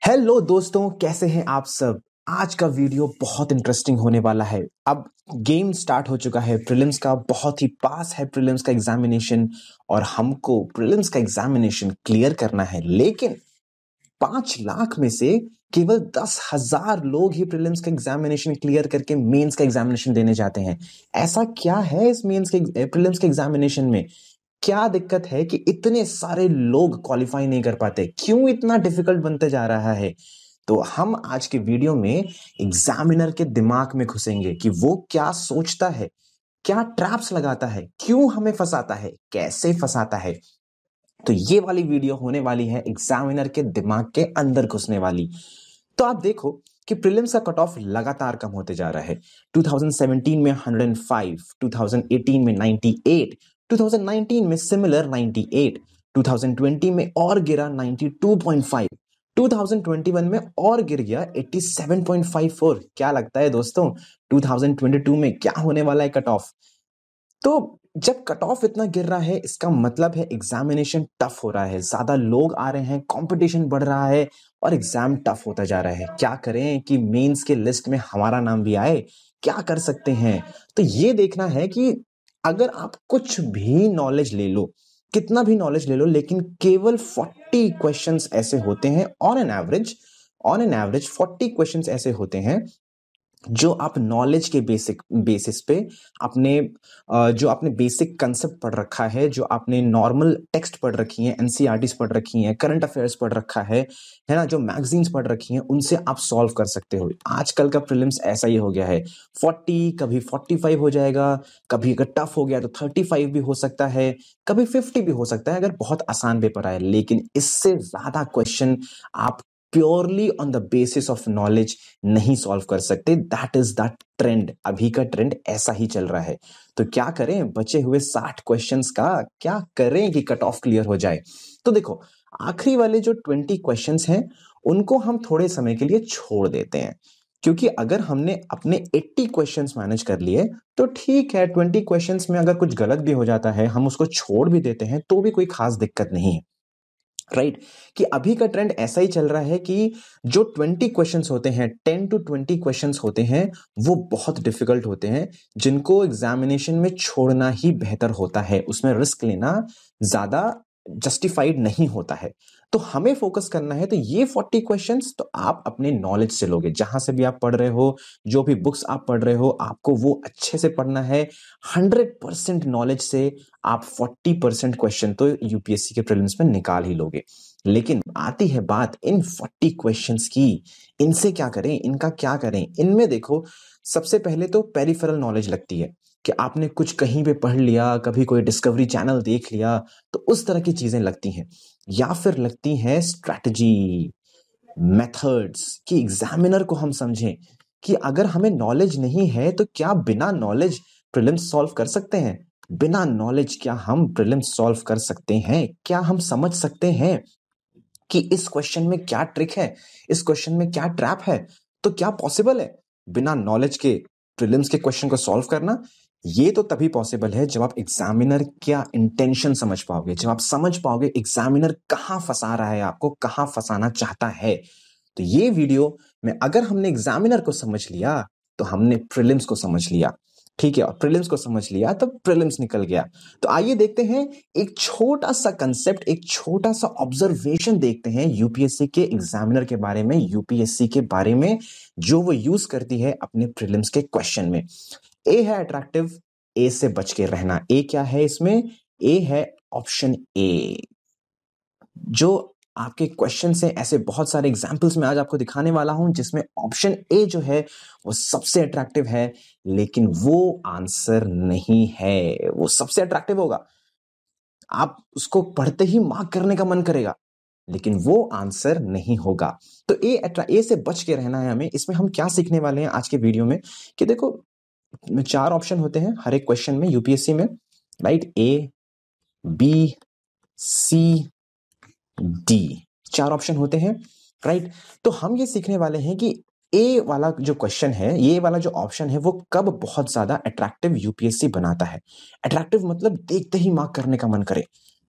Hello दोस्तों, कैसे हैं आप सब। आज का वीडियो बहुत इंटरेस्टिंग होने वाला है। अब गेम स्टार्ट हो चुका है प्रीलिम्स का, बहुत ही पास है प्रीलिम्स का एग्जामिनेशन और हमको प्रीलिम्स का एग्जामिनेशन क्लियर करना है। लेकिन 5 लाख में से केवल 10,000 लोग ही प्रीलिम्स का एग्जामिनेशन क्लियर करके मेंस का एग्जामिनेशन देने जाते हैं। ऐसा क्या है इस मेंस के प्रीलिम्स के एग्जामिनेशन में? क्या दिक्कत है कि इतने सारे लोग क्वालिफाई नहीं कर पाते? क्यों इतना डिफिकल्ट बनते जा रहा है? तो हम आज के वीडियो में एग्जामिनर के दिमाग में घुसेंगे कि वो क्या सोचता है, क्या ट्रैप्स लगाता है, क्यों हमें फंसाता है, कैसे फंसाता है। तो ये वाली वीडियो होने वाली है एग्जामिनर के दिमाग के अंदर घुसने वाली। तो आप देखो कि प्रीलिम्स का कट ऑफ लगातार कम होते जा रहा है। 2017 में 105, 2018 में 98, 2019 में सिमिलर 98, 2020 में और गिरा 92.5, 2021 में और गिर गया 87.54। क्या लगता है दोस्तों 2022 में क्या होने वाला है कट ऑफ? तो जब कट ऑफ इतना गिर रहा है, इसका मतलब है एग्जामिनेशन टफ हो रहा है, ज्यादा लोग आ रहे हैं, कंपटीशन बढ़ रहा है और एग्जाम टफ होता जा रहा है। क्या करें कि मेंस के लिस्ट में हमारा नाम भी आए? क्या कर सकते हैं? तो ये देखना है कि अगर आप कुछ भी नॉलेज ले लो, कितना भी नॉलेज ले लो, लेकिन केवल 40 क्वेश्चंस ऐसे होते हैं ऑन एन एवरेज 40 क्वेश्चंस ऐसे होते हैं जो आप नॉलेज के बेसिस पे अपने जो आपने बेसिक कंसेप्ट पढ़ रखा है, जो आपने नॉर्मल टेक्स्ट पढ़ रखी है, एनसीईआरटीज पढ़ रखी हैं, करंट अफेयर्स पढ़ रखा है ना, जो मैगजीन्स पढ़ रखी हैं, उनसे आप सॉल्व कर सकते हो। आजकल का प्रीलिम्स ऐसा ही हो गया है। 40 कभी 45 हो जाएगा, कभी अगर टफ हो गया तो 35 भी हो सकता है, कभी 50 भी हो सकता है अगर बहुत आसान पेपर आए। लेकिन इससे ज्यादा क्वेश्चन आप purely on the basis of knowledge नहीं सॉल्व कर सकते। That is the trend. अभी का ट्रेंड ऐसा ही चल रहा है। तो क्या करें बचे हुए 60 क्वेश्चंस का? क्या करें कि कट ऑफ क्लियर हो जाए? तो देखो, आखिरी वाले जो 20 क्वेश्चंस हैं उनको हम थोड़े समय के लिए छोड़ देते हैं, क्योंकि अगर हमने अपने 80 क्वेश्चंस मैनेज कर लिए तो ठीक है। 20 क्वेश्चंस में अगर कुछ गलत भी हो जाता है, हम उसको छोड़ भी देते हैं तो भी कोई खास दिक्कत नहीं है, राइट? कि अभी का ट्रेंड ऐसा ही चल रहा है कि जो 20 क्वेश्चंस होते हैं, 10 to 20 क्वेश्चंस होते हैं, वो बहुत डिफिकल्ट होते हैं, जिनको एग्जामिनेशन में छोड़ना ही बेहतर होता है। उसमें रिस्क लेना ज्यादा जस्टिफाइड नहीं होता है। तो हमें फोकस करना है। तो ये 40 क्वेश्चंस तो आप अपने नॉलेज से लोगे, जहां से भी आप पढ़ रहे हो, जो भी बुक्स आप पढ़ रहे हो, आपको वो अच्छे से पढ़ना है। 100% नॉलेज से आप 40% क्वेश्चन तो यूपीएससी के प्रीलिम्स में निकाल ही लोगे। लेकिन आती है बात इन 40 क्वेश्चंस की, इनसे क्या करें, इनका क्या करें? इनमें देखो, सबसे पहले तो पेरिफेरल नॉलेज लगती है कि आपने कुछ कहीं पे पढ़ लिया, कभी कोई डिस्कवरी चैनल देख लिया, तो उस तरह की चीजें लगती हैं। या फिर लगती है स्ट्रैटेजी, मेथड्स, कि एग्जामिनर को हम समझें कि अगर हमें नॉलेज नहीं है तो क्या बिना नॉलेज प्रीलिम्स सॉल्व कर सकते हैं? बिना नॉलेज क्या हम प्रीलिम्स सॉल्व कर सकते हैं? क्या हम समझ सकते हैं कि इस क्वेश्चन में क्या ट्रिक है, इस क्वेश्चन में क्या ट्रैप है? तो क्या पॉसिबल है बिना नॉलेज के प्रीलिम्स के क्वेश्चन को सॉल्व करना? ये तो तभी पॉसिबल है जब आप एग्जामिनर क्या इंटेंशन समझ पाओगे, जब आप समझ पाओगे एग्जामिनर कहां फंसा रहा है, आपको कहां फंसाना चाहता है। तो ये वीडियो में अगर हमने एग्जामिनर को समझ लिया तो हमने प्रीलिम्स को समझ लिया, ठीक है? और प्रीलिम्स को समझ लिया तो प्रीलिम्स निकल गया। तो आइए देखते हैं एक छोटा सा कंसेप्ट, एक छोटा सा ऑब्जर्वेशन देखते हैं यूपीएससी के एग्जामिनर के बारे में, यूपीएससी के बारे में, जो वो यूज करती है अपने प्रीलिम्स के क्वेश्चन में। ए है अट्रैक्टिव, ए से बच के रहना। ए क्या है इसमें? ए है ऑप्शन ए। जो आपके क्वेश्चन से ऐसे बहुत सारे एग्जाम्पल्स मैं आज आपको दिखाने वाला हूं जिसमें ऑप्शन ए जो है वो सबसे अट्रैक्टिव है, लेकिन वो आंसर नहीं है। वो सबसे अट्रैक्टिव होगा, आप उसको पढ़ते ही मार्क करने का मन करेगा, लेकिन वो आंसर नहीं होगा। तो ए से बच के रहना है हमें। इसमें हम क्या सीखने वाले हैं आज के वीडियो में कि देखो, 4 ऑप्शन होते हैं हर एक क्वेश्चन में यूपीएससी में, राइट? ए, बी, सी, डी, 4 ऑप्शन होते हैं, राइट? तो हम ये सीखने वाले हैं कि ए वाला जो क्वेश्चन है, ये वाला जो ऑप्शन है, वो कब बहुत ज्यादा अट्रैक्टिव यूपीएससी बनाता है। अट्रैक्टिव मतलब देखते ही मार्क करने का मन करे,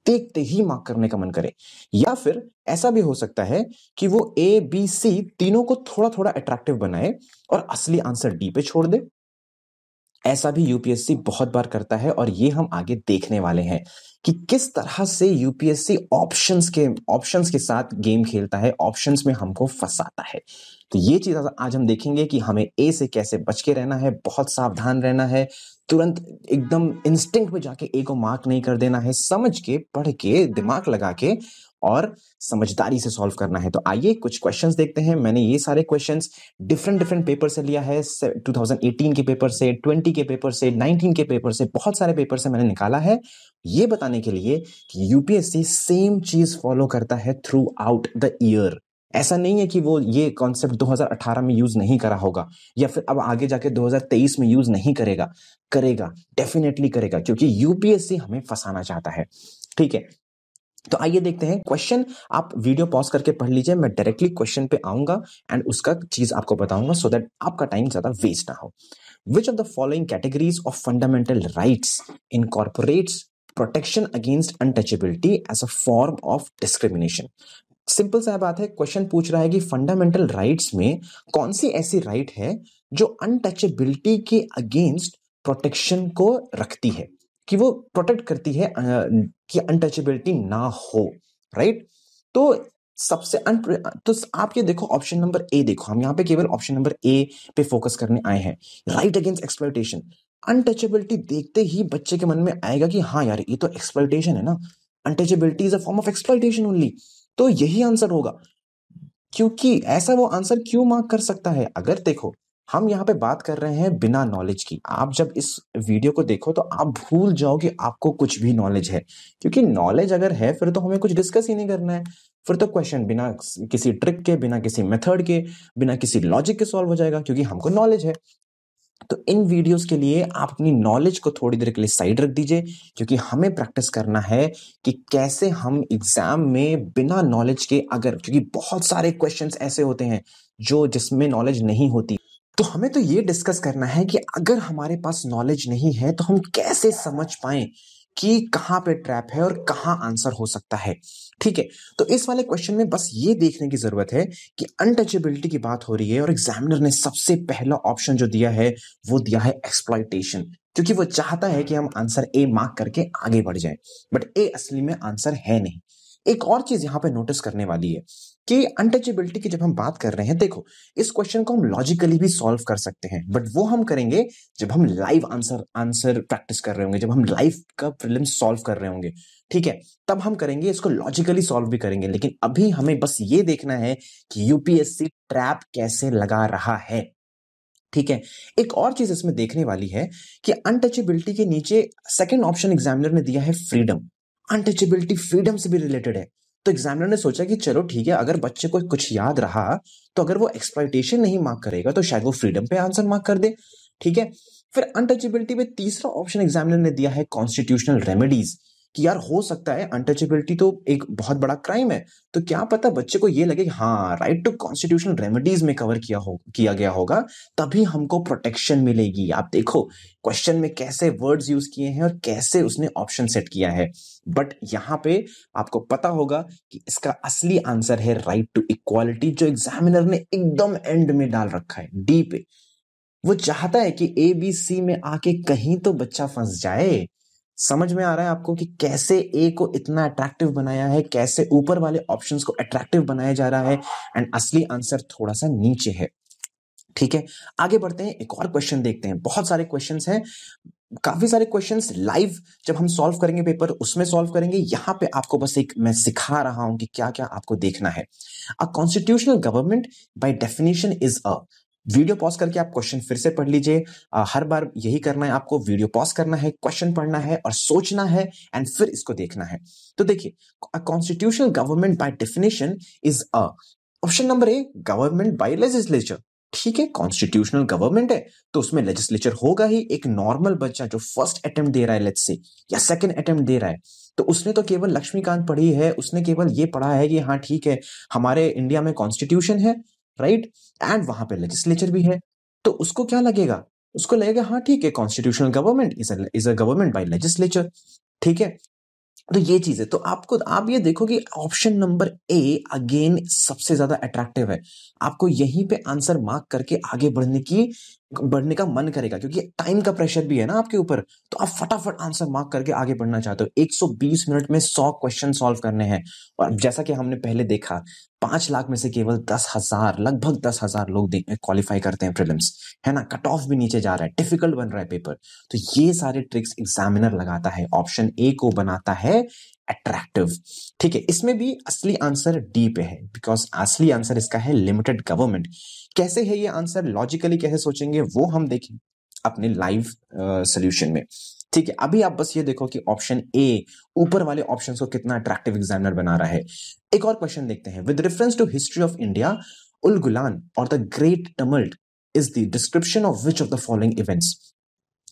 देखते ही मार्क करने का मन करे, या फिर ऐसा भी हो सकता है कि वो ए बी सी तीनों को थोड़ा थोड़ा अट्रैक्टिव बनाए और असली आंसर डी पे छोड़ दे। ऐसा भी यूपीएससी बहुत बार करता है और ये हम आगे देखने वाले हैं कि किस तरह से यूपीएससी ऑप्शंस के साथ गेम खेलता है, ऑप्शंस में हमको फंसाता है। तो ये चीज आज हम देखेंगे कि हमें ए से कैसे बच के रहना है, बहुत सावधान रहना है, तुरंत एकदम इंस्टिंक्ट में जाके ए को मार्क नहीं कर देना है, समझ के, पढ़ के, दिमाग लगा के और समझदारी से सॉल्व करना है। तो आइए कुछ क्वेश्चंस देखते हैं। मैंने ये सारे क्वेश्चंस डिफरेंट पेपर से लिया है, 2018 के पेपर से, 20 के पेपर से, 19 के पेपर से, बहुत सारे पेपर से मैंने निकाला है, ये बताने के लिए कि यूपीएससी सेम चीज फॉलो करता है थ्रू आउट द ईयर। ऐसा नहीं है कि वो ये कॉन्सेप्ट 2018 में यूज नहीं करा होगा या फिर अब आगे जाके 2023 में यूज नहीं करेगा, करेगा, डेफिनेटली करेगा, क्योंकि यूपीएससी हमें फंसाना चाहता है। ठीक है, तो आइए देखते हैं क्वेश्चन। आप वीडियो पॉज करके पढ़ लीजिए, मैं डायरेक्टली क्वेश्चन पे आऊंगा एंड उसका चीज आपको बताऊंगा सो दैट आपका टाइम ज्यादा वेस्ट ना हो। Which of the following categories of fundamental rights incorporates protection against untouchability as a form of discrimination? Simple सा बात है, क्वेश्चन पूछ रहा है कि फंडामेंटल राइट्स में कौन सी ऐसी राइट है जो अनटचेबिलिटी के अगेंस्ट प्रोटेक्शन को रखती है, कि वो प्रोटेक्ट करती है कि अनटचेबिलिटी ना हो, राइट? तो सबसे तो आप ये देखो, ऑप्शन नंबर ए देखो, हम यहाँ पे केवल ऑप्शन नंबर ए पे फोकस करने आए हैं, राइट अगेंस्ट एक्सप्लॉयटेशन। अनटचेबिलिटी देखते ही बच्चे के मन में आएगा कि हाँ यार, ये तो एक्सप्लॉयटेशन है ना, untouchability is a form of exploitation only, तो यही आंसर होगा। क्योंकि ऐसा वो आंसर क्यों मार्क कर सकता है? अगर देखो, हम यहाँ पे बात कर रहे हैं बिना नॉलेज की। आप जब इस वीडियो को देखो तो आप भूल जाओ कि आपको कुछ भी नॉलेज है, क्योंकि नॉलेज अगर है फिर तो हमें कुछ डिस्कस ही नहीं करना है, फिर तो क्वेश्चन बिना किसी ट्रिक के, बिना किसी मेथड के, बिना किसी लॉजिक के सॉल्व हो जाएगा, क्योंकि हमको नॉलेज है। तो इन वीडियोस के लिए आप अपनी नॉलेज को थोड़ी देर के लिए साइड रख दीजिए, क्योंकि हमें प्रैक्टिस करना है कि कैसे हम एग्जाम में बिना नॉलेज के, अगर, क्योंकि बहुत सारे क्वेश्चंस ऐसे होते हैं जो जिसमें नॉलेज नहीं होती, तो हमें तो ये डिस्कस करना है कि अगर हमारे पास नॉलेज नहीं है तो हम कैसे समझ पाएं कि कहां पे ट्रैप है और कहां आंसर हो सकता है। ठीक है, तो इस वाले क्वेश्चन में बस ये देखने की जरूरत है कि अनटचेबिलिटी की बात हो रही है और एग्जामिनर ने सबसे पहला ऑप्शन जो दिया है वो दिया है एक्सप्लॉयटेशन, क्योंकि वो चाहता है कि हम आंसर ए मार्क करके आगे बढ़ जाएं, बट ए असली में आंसर है नहीं। एक और चीज यहां पे नोटिस करने वाली है कि अनटचेबिलिटी की जब हम बात कर रहे हैं, देखो, इस क्वेश्चन को हम लॉजिकली भी सॉल्व कर सकते हैं, बट वो हम करेंगे जब हम लाइव आंसर प्रैक्टिस कर रहे होंगे, जब हम लाइव का प्रीलिम्स सॉल्व कर रहे होंगे। ठीक है, तब हम करेंगे, इसको लॉजिकली सॉल्व भी करेंगे, लेकिन अभी हमें बस ये देखना है कि यूपीएससी ट्रैप कैसे लगा रहा है। ठीक है, एक और चीज इसमें देखने वाली है कि अनटचेबिलिटी के नीचे सेकंड ऑप्शन एग्जामिनर ने दिया है फ्रीडम। अनटचेबिलिटी फ्रीडम से भी रिलेटेड है, तो एग्जामिनर ने सोचा कि चलो ठीक है, अगर बच्चे को कुछ याद रहा तो अगर वो एक्सप्लॉयटेशन नहीं मार्क करेगा तो शायद वो फ्रीडम पे आंसर मार्क कर दे। ठीक है, फिर अनटचेबिलिटी में तीसरा ऑप्शन एग्जामिनर ने दिया है कॉन्स्टिट्यूशनल रेमेडीज, कि यार हो सकता है अनटचेबिलिटी तो एक बहुत बड़ा क्राइम है, तो क्या पता बच्चे को ये लगे कि हाँ, राइट टू कॉन्स्टिट्यूशनल रेमेडीज में कवर किया गया होगा, तभी हमको प्रोटेक्शन मिलेगी। आप देखो क्वेश्चन में कैसे वर्ड्स यूज किए हैं और कैसे उसने ऑप्शन सेट किया है, बट यहां पे आपको पता होगा कि इसका असली आंसर है राइट टू इक्वालिटी, जो एग्जामिनर ने एकदम एंड में डाल रखा है, डी पे। वो चाहता है कि ए बी सी में आके कहीं तो बच्चा फंस जाए। समझ में आ रहा है आपको कि कैसे ए को इतना अट्रैक्टिव बनाया है, कैसे ऊपर वाले ऑप्शंस को अट्रैक्टिव बनाया जा रहा है, एंड असली आंसर थोड़ा सा नीचे है। ठीक है, आगे बढ़ते हैं, एक और क्वेश्चन देखते हैं। बहुत सारे क्वेश्चंस हैं, काफी सारे क्वेश्चंस लाइव जब हम सॉल्व करेंगे पेपर उसमें सॉल्व करेंगे। यहां पे आपको बस एक मैं सिखा रहा हूं कि क्या क्या आपको देखना है। A constitutional government by definition is a, video pause करके आप क्वेश्चन फिर से पढ़ लीजिए। हर बार यही करना है आपको, वीडियो पॉज करना है, क्वेश्चन पढ़ना है और सोचना है एंड फिर इसको देखना है। तो देखिए, a constitutional government by definition is a, option number A, government by legislature. ठीक है, कॉन्स्टिट्यूशनल गवर्नमेंट है तो उसमें लेजिस्लेचर होगा ही। एक नॉर्मल बच्चा जो फर्स्ट अटेम्प्ट दे रहा है, लेट्स से, या सेकंड अटेम्प्ट दे रहा है, तो उसने तो केवल लक्ष्मीकांत पढ़ी है, उसने केवल ये पढ़ा है कि हाँ ठीक है, हमारे इंडिया में कॉन्स्टिट्यूशन है, राइट, एंड वहां पे लेजिस्लेचर भी है, तो उसको क्या लगेगा? उसको लगेगा हाँ ठीक है, constitutional government is a government by legislature. ठीक है, तो ये चीज है। तो आप ये देखो कि ऑप्शन नंबर ए अगेन सबसे ज्यादा अट्रैक्टिव है। आपको यहीं पे आंसर मार्क करके आगे बढ़ने का मन करेगा, क्योंकि टाइम का प्रेशर भी है ना आपके ऊपर। तो आप फटाफट आंसर मार्क करके आगे बढ़ना चाहते हो। 120 मिनट में 100 क्वेश्चन सॉल्व करने हैं। और जैसा कि हमने पहले देखा, 5 लाख में से केवल 10,000, लगभग 10,000 लोग क्वालिफाई करते हैं प्रीलिम्स, है ना। कट ऑफ भी नीचे जा रहा है, डिफिकल्ट बन रहा है पेपर। तो ये सारे ट्रिक्स एग्जामिनर लगाता है, ऑप्शन ए को बनाता है अट्रैक्टिव। ठीक है, इसमें भी असली आंसर डी पे है, बिकॉज असली आंसर इसका है लिमिटेड गवर्नमेंट। कैसे है ये आंसर, लॉजिकली कैसे सोचेंगे वो हम देखें अपने लाइव सोल्यूशन में। ठीक है, अभी आप बस ये देखो कि ऑप्शन ए ऊपर वाले ऑप्शंस को कितना अट्रैक्टिव एग्जामिनर बना रहा है। एक और क्वेश्चन देखते हैं। With reference to history of India, Ulgulan और the great tumult is the description of which of the following events.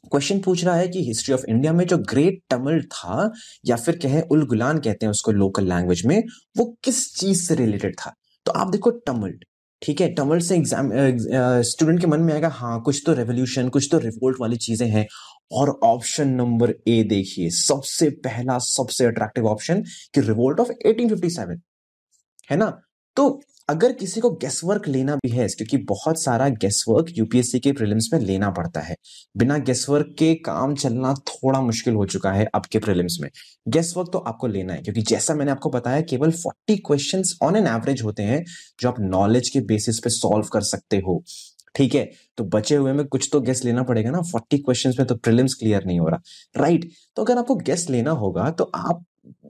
Question पूछ रहा है कि हिस्ट्री ऑफ इंडिया में जो ग्रेट टमल्ट था, या फिर कहें उल गुलान कहते हैं उसको लोकल लैंग्वेज में, वो किस चीज से रिलेटेड था। तो आप देखो टमल्ट, ठीक है, टमल्ट से एग्जाम स्टूडेंट के मन में आएगा हाँ कुछ तो रेवोल्यूशन, कुछ तो रिवोल्ट वाली चीजें हैं। और ऑप्शन नंबर ए देखिए, सबसे पहला सबसे अट्रैक्टिव ऑप्शन कि रिवोल्ट ऑफ 1857, है ना। तो अगर किसी को गेस वर्क लेना भी है, क्योंकि बहुत सारा गेस वर्क यूपीएससी के प्रीलिम्स में लेना पड़ता है, बिना गेस वर्क के काम चलना थोड़ा मुश्किल हो चुका है अब के प्रीलिम्स में। गेस वर्क तो आपको लेना है, क्योंकि जैसा मैंने आपको बताया केवल 40 क्वेश्चंस ऑन एन एवरेज होते हैं जो आप नॉलेज के बेसिस पे सॉल्व कर सकते हो। ठीक है, तो बचे हुए में कुछ तो गेस लेना पड़ेगा ना। 40 क्वेश्चंस में तो प्रीलिम्स क्लियर नहीं हो रहा, राइट। तो अगर आपको गेस लेना होगा तो आप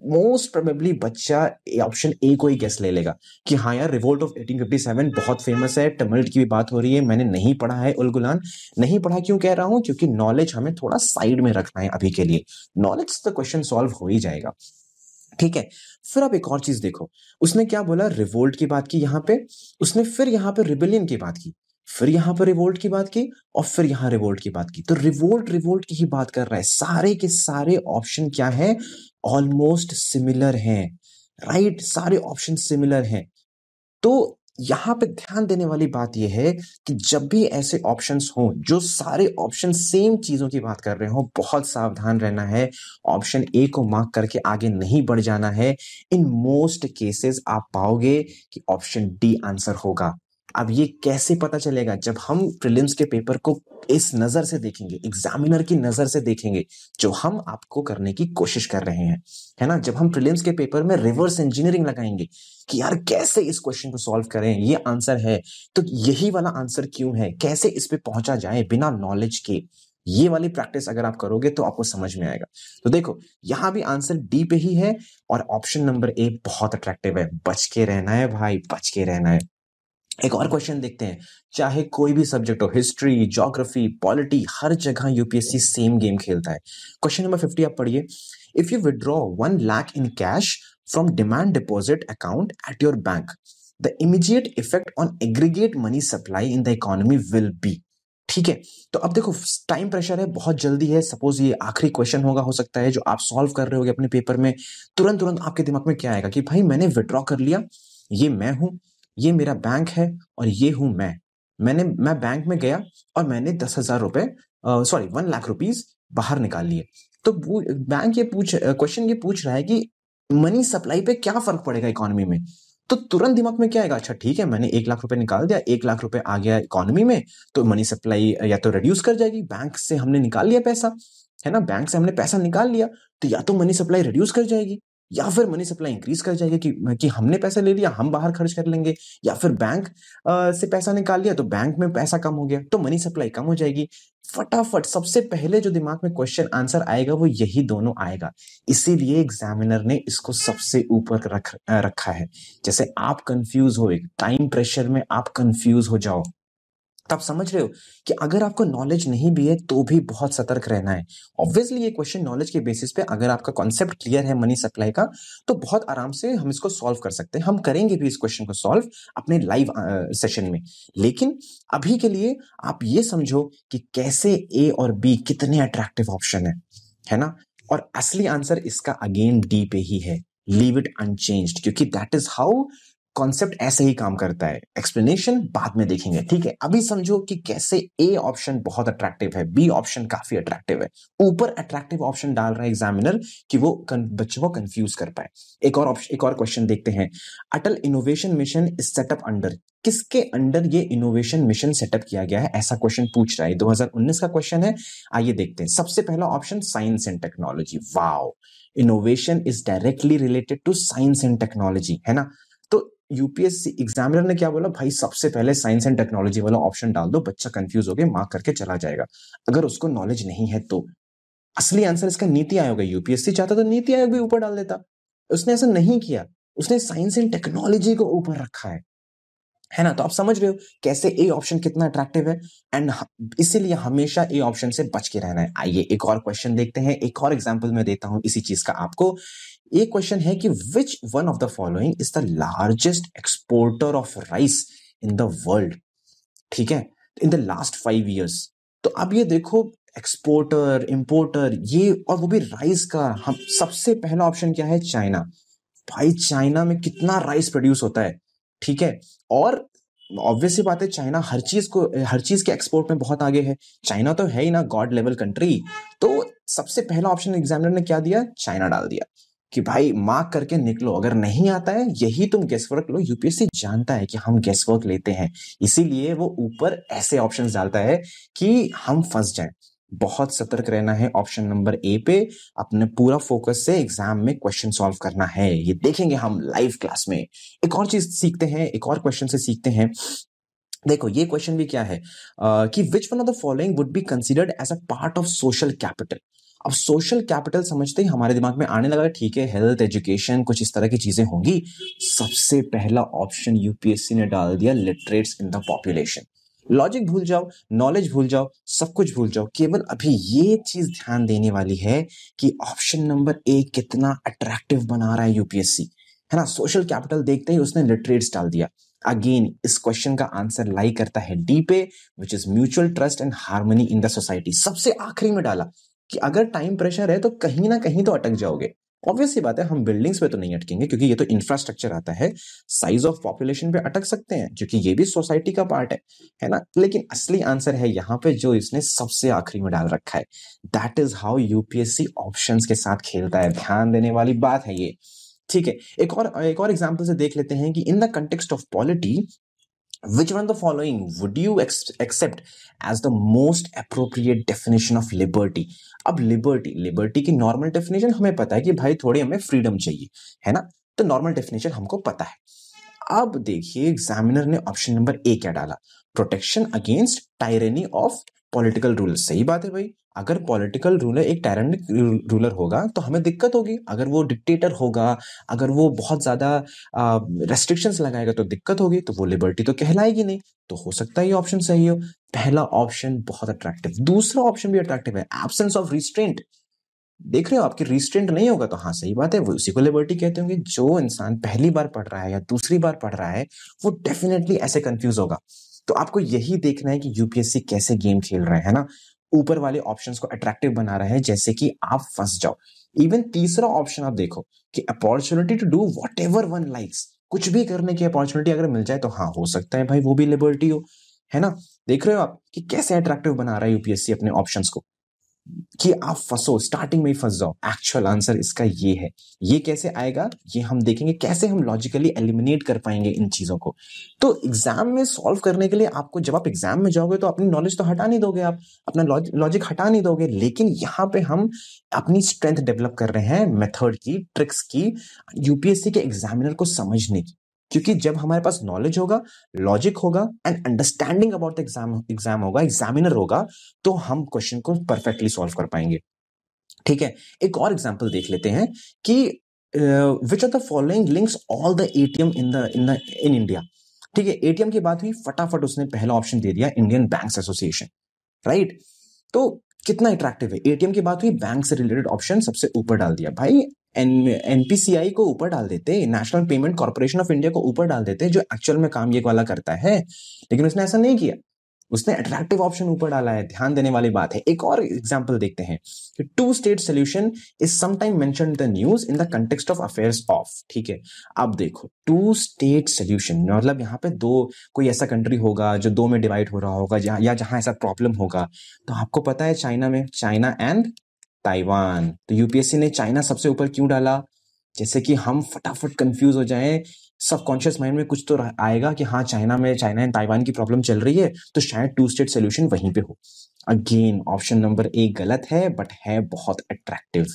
मोस्ट प्रोबेबली बच्चा ऑप्शन ए को ही गेस ले लेगा कि हाँ यार रिवोल्ट ऑफ 1857 बहुत फेमस है, टमल्ट की भी बात हो रही है, मैंने नहीं पढ़ा है उल गुलान। नहीं पढ़ा क्यों कह रहा हूं, क्योंकि नॉलेज हमें थोड़ा साइड में रखना है अभी के लिए। नॉलेज तो क्वेश्चन सॉल्व हो ही जाएगा। ठीक है, फिर आप एक और चीज देखो, उसने क्या बोला, रिवोल्ट की बात की यहां पे, उसने फिर यहां पे रिबेलियन की बात की, फिर यहां पर रिवोल्ट की बात की, और फिर यहां रिवोल्ट की बात की। तो रिवोल्ट की ही बात कर रहा है। सारे के सारे ऑप्शन क्या है, ऑलमोस्ट सिमिलर हैं, राइट। सारे ऑप्शन सिमिलर हैं। तो यहां पे ध्यान देने वाली बात यह है कि जब भी ऐसे ऑप्शंस हों जो सारे ऑप्शन सेम चीजों की बात कर रहे हो, बहुत सावधान रहना है। ऑप्शन ए को मार्क करके आगे नहीं बढ़ जाना है। इन मोस्ट केसेस आप पाओगे कि ऑप्शन डी आंसर होगा। अब ये कैसे पता चलेगा, जब हम प्रीलिम्स के पेपर को इस नजर से देखेंगे, एग्जामिनर की नजर से देखेंगे, जो हम आपको करने की कोशिश कर रहे हैं, है ना। जब हम प्रीलिम्स के पेपर में रिवर्स इंजीनियरिंग लगाएंगे कि यार कैसे इस क्वेश्चन को सॉल्व करें, ये आंसर है तो यही वाला आंसर क्यों है, कैसे इस पे पहुंचा जाए बिना नॉलेज के, ये वाली प्रैक्टिस अगर आप करोगे तो आपको समझ में आएगा। तो देखो यहां भी आंसर डी पे ही है, और ऑप्शन नंबर ए बहुत अट्रैक्टिव है। बच के रहना है भाई, बच के रहना है। एक और क्वेश्चन देखते हैं। चाहे कोई भी सब्जेक्ट हो, हिस्ट्री, ज्योग्राफी, पॉलिटी, हर जगह यूपीएससी सेम गेम खेलता है। क्वेश्चन नंबर 50 आप पढ़िए। If you withdraw 1 lakh in cash from demand deposit account at your bank, the immediate effect on aggregate money supply in the economy will be. ठीक है, तो अब देखो टाइम प्रेशर है, बहुत जल्दी है। सपोज ये आखिरी क्वेश्चन होगा, हो सकता है जो आप सॉल्व कर रहे होगे अपने पेपर में। तुरंत आपके दिमाग में क्या आएगा कि भाई मैंने विड्रॉ कर लिया, ये मैं हूं, ये मेरा बैंक है, और ये हूं मैं बैंक में गया और मैंने 10,000 रुपए, सॉरी 1 लाख रुपीस बाहर निकाल लिए। तो बैंक क्वेश्चन ये पूछ रहा है कि मनी सप्लाई पे क्या फर्क पड़ेगा इकोनॉमी में। तो तुरंत दिमाग में क्या आएगा, अच्छा ठीक है मैंने 1 लाख रुपए निकाल दिया, 1 लाख रुपए आ गया इकोनॉमी में, तो मनी सप्लाई या तो रिड्यूस कर जाएगी, बैंक से हमने निकाल लिया पैसा, है ना, बैंक से हमने पैसा निकाल लिया, तो या तो मनी सप्लाई रिड्यूस कर जाएगी, या फिर मनी सप्लाई इंक्रीज कर जाएगी कि हमने पैसा ले लिया, हम बाहर खर्च कर लेंगे, या फिर बैंक से पैसा निकाल लिया तो बैंक में पैसा कम हो गया तो मनी सप्लाई कम हो जाएगी। फटाफट सबसे पहले जो दिमाग में क्वेश्चन आंसर आएगा वो यही दोनों आएगा। इसीलिए एग्जामिनर ने इसको सबसे ऊपर रखा है। जैसे आप कंफ्यूज हो, एक टाइम प्रेशर में आप कंफ्यूज हो जाओ, तो आप समझ रहे हो कि अगर आपको नॉलेज नहीं भी है तो भी बहुत सतर्क रहना है। ऑब्वियसली ये क्वेश्चन नॉलेज के बेसिस पे, अगर आपका कॉन्सेप्ट क्लियर है मनी सप्लाई का, तो बहुत आराम से हम इसको सॉल्व कर सकते हैं। हम करेंगे भी इस क्वेश्चन को सॉल्व अपने लाइव सेशन में। लेकिन अभी के लिए आप ये समझो कि कैसे ए और बी कितने अट्रैक्टिव ऑप्शन है ना। और असली आंसर इसका अगेन डी पे ही है, लीव इट अनचेंज्ड, क्योंकि दैट इज हाउ कॉन्सेप्ट ऐसे ही काम करता है, एक्सप्लेनेशन बाद में देखेंगे, ठीक है। अभी समझो कि कैसे ए ऑप्शन बहुत अट्रैक्टिव है, बी ऑप्शन काफी अट्रैक्टिव है, ऊपर अट्रैक्टिव ऑप्शन डाल रहा है एग्जामिनर कि वो बच्चों को कंफ्यूज कर पाए। एक और क्वेश्चन देखते हैं। Atal innovation mission is set up under, किसके अंडर ये इनोवेशन मिशन सेटअप किया गया है, ऐसा क्वेश्चन पूछ रहा है। 2019 का क्वेश्चन है। आइए देखते हैं। सबसे पहला option science and technology. Wow, innovation is directly related to science and technology, है ना। तो यूपीएससी एग्जामिनर ने क्या बोला, भाई सबसे पहले साइंस एंड टेक्नोलॉजी वाला ऑप्शन डाल दो, बच्चा कंफ्यूज हो गया मार्क करके चला जाएगा। अगर उसको नॉलेज नहीं है तो असली आंसर इसका नीति आयोग है। यूपीएससी चाहता तो नीति आयोग भी ऊपर डाल देता, उसने ऐसा नहीं किया, उसने साइंस एंड टेक्नोलॉजी को ऊपर रखा है ना। तो आप समझ रहे हो कैसे ए ऑप्शन कितना अट्रैक्टिव है, एंड इसीलिए हमेशा ए ऑप्शन से बच के रहना है। आइए एक और क्वेश्चन देखते हैं, एक और एग्जांपल मैं देता हूं इसी चीज का आपको। एक क्वेश्चन है कि which one of the following is the largest exporter of rice in the world, ठीक है, इन द लास्ट 5 years। तो अब ये देखो, एक्सपोर्टर इंपोर्टर ये, और वो भी राइस का। हम सबसे पहला ऑप्शन क्या है, चाइना। भाई चाइना में कितना राइस प्रोड्यूस होता है, ठीक है। और ऑब्वियस सी बात है, चाइना हर चीज के एक्सपोर्ट में बहुत आगे है। चाइना तो है ही ना गॉड लेवल कंट्री। तो सबसे पहला ऑप्शन एग्जामिनर ने क्या दिया, चाइना डाल दिया कि भाई मार्क करके निकलो, अगर नहीं आता है यही तुम गेसवर्क लो। यूपीएससी जानता है कि हम गेसवर्क लेते हैं, इसीलिए वो ऊपर ऐसे ऑप्शंस डालता है कि हम फंस जाएं। बहुत सतर्क रहना है ऑप्शन नंबर ए पे, अपने पूरा फोकस से एग्जाम में क्वेश्चन सॉल्व करना है। ये देखेंगे हम लाइव क्लास में। एक और चीज सीखते हैं, एक और क्वेश्चन से सीखते हैं। देखो ये क्वेश्चन भी क्या है कि which one of the following would be considered as a part of social capital. अब सोशल कैपिटल समझते ही हमारे दिमाग में आने लगा, ठीक है हेल्थ एजुकेशन कुछ इस तरह की चीजें होंगी। सबसे पहला ऑप्शन यूपीएससी ने डाल दिया, literates in the population. Logic भूल जाओ, नॉलेज भूल जाओ, सब कुछ भूल जाओ, केवल अभी ये चीज ध्यान देने वाली है कि ऑप्शन नंबर ए कितना अट्रैक्टिव बना रहा है यूपीएससी, है ना। सोशल कैपिटल देखते ही उसने लिटरेट्स डाल दिया। अगेन इस क्वेश्चन का आंसर लाई करता है डी पे, which is mutual trust and harmony in the society. सबसे आखिरी में डाला कि अगर टाइम प्रेशर है तो कहीं ना कहीं तो अटक जाओगे। ऑब्वियस सी बात है, हम बिल्डिंग्स पे तो नहीं अटकेंगे क्योंकि ये तो इंफ्रास्ट्रक्चर आता है। साइज ऑफ पॉपुलेशन पे अटक सकते हैं क्योंकि ये भी सोसाइटी का पार्ट है ना। लेकिन असली आंसर है यहाँ पे जो इसने सबसे आखिरी में डाल रखा है। That is how UPSC options के साथ खेलता है, ध्यान देने वाली बात है ये, ठीक है। एक और एग्जांपल से देख लेते हैं कि इन the context of polity which one of the following would you accept as the most appropriate definition of liberty। अब लिबर्टी की नॉर्मल डेफिनेशन हमें पता है कि भाई थोड़ी हमें फ्रीडम चाहिए, है ना। तो नॉर्मल डेफिनेशन हमको पता है। अब देखिए एग्जामिनर ने ऑप्शन नंबर ए क्या डाला, protection against टायरेनी of political ruler. सही बात है भाई, अगर पॉलिटिकल रूलर एक टायरेनिक रूलर होगा तो हमें दिक्कत होगी। अगर वो डिक्टेटर होगा, अगर वो बहुत ज्यादा रेस्ट्रिक्शंस लगाएगा तो दिक्कत होगी, तो वो लिबर्टी तो कहलाएगी नहीं। तो हो सकता है ये ऑप्शन सही हो। पहला ऑप्शन बहुत अट्रैक्टिव। दूसरा ऑप्शन भी अट्रैक्टिव है, एब्सेंस ऑफ रिस्ट्रेंट। देख रहे हो आपकी रिस्ट्रेंट नहीं होगा तो हाँ सही बात है, वो उसी को लिबर्टी कहते होंगे। जो इंसान पहली बार पढ़ रहा है या दूसरी बार पढ़ रहा है वो डेफिनेटली ऐसे कंफ्यूज होगा। तो आपको यही देखना है कि यूपीएससी कैसे गेम खेल रहा है ना, ऊपर वाले ऑप्शंस को अट्रैक्टिव बना रहा है जैसे कि आप फंस जाओ। इवन तीसरा ऑप्शन आप देखो कि opportunity to do whatever one likes, कुछ भी करने की अपॉर्चुनिटी अगर मिल जाए तो हाँ हो सकता है भाई वो भी लिबर्टी हो, है ना। देख रहे हो आप कि कैसे अट्रैक्टिव बना रहा है यूपीएससी अपने ऑप्शंस को कि आप फंसो, स्टार्टिंग में ही फंस जाओ। एक्चुअल आंसर इसका ये है। ये कैसे आएगा ये हम देखेंगे, कैसे हम लॉजिकली एलिमिनेट कर पाएंगे इन चीजों को। तो एग्जाम में सॉल्व करने के लिए आपको, जब आप एग्जाम में जाओगे तो अपनी नॉलेज तो हटा नहीं दोगे, आप अपना लॉजिक हटा नहीं दोगे, लेकिन यहाँ पे हम अपनी स्ट्रेंथ डेवलप कर रहे हैं, मेथड की, ट्रिक्स की, यूपीएससी के एग्जामिनर को समझने की। क्योंकि जब हमारे पास नॉलेज होगा, लॉजिक होगा and understanding about the exam होगा, एग्जामिनर होगा, तो हम क्वेश्चन को परफेक्टली सॉल्व कर पाएंगे, ठीक है। एक और एग्जांपल देख लेते हैं कि विच of the following links all the ATM in India. ठीक है, एटीएम की बात हुई, फटाफट उसने पहला ऑप्शन दे दिया, इंडियन बैंक्स एसोसिएशन, राइट। तो कितना अट्रैक्टिव है, एटीएम की बात हुई, बैंक से रिलेटेड ऑप्शन सबसे ऊपर डाल दिया। भाई एनपीसीआई को ऊपर डाल देते, national payment corporation of India को ऊपर डाल देते, जो एक्चुअल में काम ये वाला करता है, लेकिन उसने ऐसा नहीं किया। उसने अट्रैक्टिव ऑप्शन ऊपर डाला है, ध्यान देने वाली बात है। एक और एग्जांपल देखते हैं कि two state solution is sometime mentioned the news in the context of affairs of. ठीक है, अब देखो टू स्टेट सोल्यूशन मतलब यहाँ पे दो, कोई ऐसा कंट्री होगा जो दो में डिवाइड हो रहा होगा या जहां ऐसा प्रॉब्लम होगा। तो आपको पता है चाइना में, चाइना एंड ताइवान, तो यूपीएससी ने चाइना सबसे ऊपर क्यों डाला? जैसे कि हम फटाफट कंफ्यूज हो जाएं, सबकॉन्शियस माइंड में कुछ तो आएगा कि हाँ चाइना एंड ताइवान की प्रॉब्लम चल रही है, तो शायद टू स्टेट सोल्यूशन वहीं पे हो। अगेन ऑप्शन नंबर ए गलत है, बट है बहुत अट्रैक्टिव,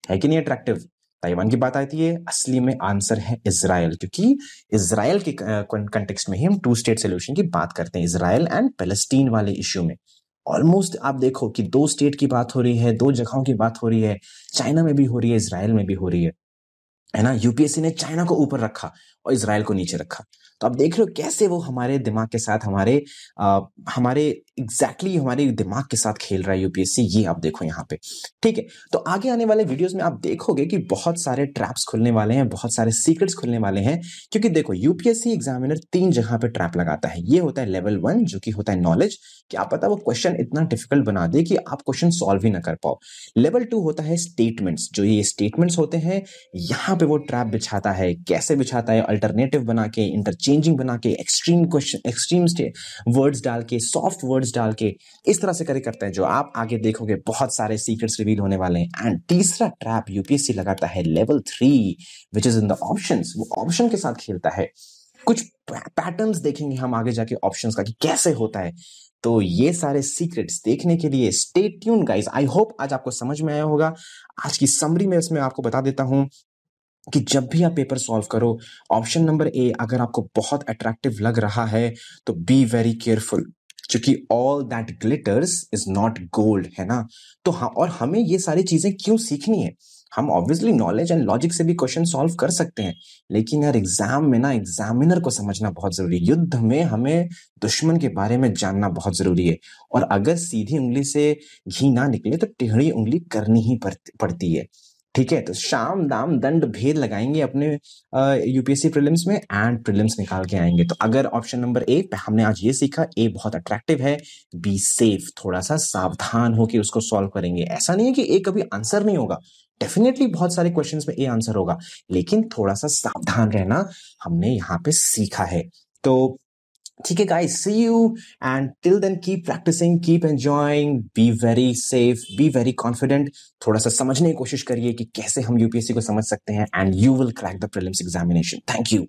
है कि नहीं अट्रैक्टिव? ताइवान की बात आती है, असली में आंसर है इजराइल, क्योंकि इजराइल के कंटेक्स्ट में ही हम टू स्टेट सोल्यूशन की बात करते हैं, इजराइल एंड पैलेस्टीन वाले इश्यू में। ऑलमोस्ट आप देखो कि दो स्टेट की बात हो रही है, दो जगहों की बात हो रही है, चाइना में भी हो रही है, इजराइल में भी हो रही है ना। यूपीएससी ने चाइना को ऊपर रखा और इजराइल को नीचे रखा। तो आप देख रहे हो कैसे वो हमारे दिमाग के साथ, हमारे एग्जैक्टली हमारे दिमाग के साथ खेल रहा है यूपीएससी, ये आप देखो यहाँ पे। ठीक है, तो आगे आने वाले वीडियोस में आप देखोगे कि बहुत सारे ट्रैप्स खुलने वाले हैं, बहुत सारे सीक्रेट्स खुलने वाले हैं, क्योंकि देखो यूपीएससी एग्जामिनर 3 जगह पे ट्रैप लगाता है। ये होता है लेवल 1 जो कि होता है नॉलेज, कि आप पता वो क्वेश्चन इतना डिफिकल्ट बना दे कि आप क्वेश्चन सॉल्व ही ना कर पाओ। लेवल 2 होता है स्टेटमेंट्स, जो ये स्टेटमेंट्स होते हैं, यहाँ पे वो ट्रैप बिछाता है। कैसे बिछाता है? अल्टरनेटिव बना के, इंटरचेंजिंग बना के, एक्सट्रीम क्वेश्चन, एक्सट्रीम वर्ड्स डाल के, सॉफ्ट वर्ड्स डाल के, इस तरह से करते हैं, जो आप आगे देखोगे बहुत सारे सीक्रेट्स रिवील होने वाले हैं। एंड तीसरा ट्रैप यूपीएससी लगाता है level 3 which is in the options. वो ऑप्शन के साथ खेलता है। कुछ पैटर्न्स देखेंगे हम आगे जाके ऑप्शंस का कि कैसे होता है। तो ये सारे सीक्रेट्स देखने के लिए stay tune guys. I hope आज आपको समझ में आया होगा। आज की समरी में इसमें आपको बता देता हूं कि जब भी आप पेपर सॉल्व करो, ऑप्शन नंबर ए अगर आपको बहुत अट्रैक्टिव लग रहा है तो बी वेरी केयरफुल, क्योंकि all that glitters is not gold, है ना। तो हाँ, और हमें ये सारी चीजें क्यों सीखनी है? हम ऑब्वियसली नॉलेज एंड लॉजिक से भी क्वेश्चन सॉल्व कर सकते हैं, लेकिन यार एग्जाम में ना एग्जामिनर को समझना बहुत जरूरी है। युद्ध में हमें दुश्मन के बारे में जानना बहुत जरूरी है, और अगर सीधी उंगली से घी ना निकले तो टेढ़ी उंगली करनी ही पड़ती है। ठीक है, तो शाम दाम दंड भेद लगाएंगे अपने यूपीएससी प्रीलिम्स में एंड प्रीलिम्स निकाल के आएंगे। तो अगर ऑप्शन नंबर ए हमने आज ये सीखा, ए बहुत अट्रैक्टिव है, बी सेफ, थोड़ा सा सावधान होकर उसको सॉल्व करेंगे। ऐसा नहीं है कि ए कभी आंसर नहीं होगा, डेफिनेटली बहुत सारे क्वेश्चंस में ए आंसर होगा, लेकिन थोड़ा सा सावधान रहना हमने यहाँ पे सीखा है। तो ठीक है guys, see you and till then keep practising, keep enjoying, be very safe, be very confident. थोड़ा सा समझने की कोशिश करिए कि कैसे हम यूपीएससी को समझ सकते हैं, and you will crack the prelims examination. Thank you.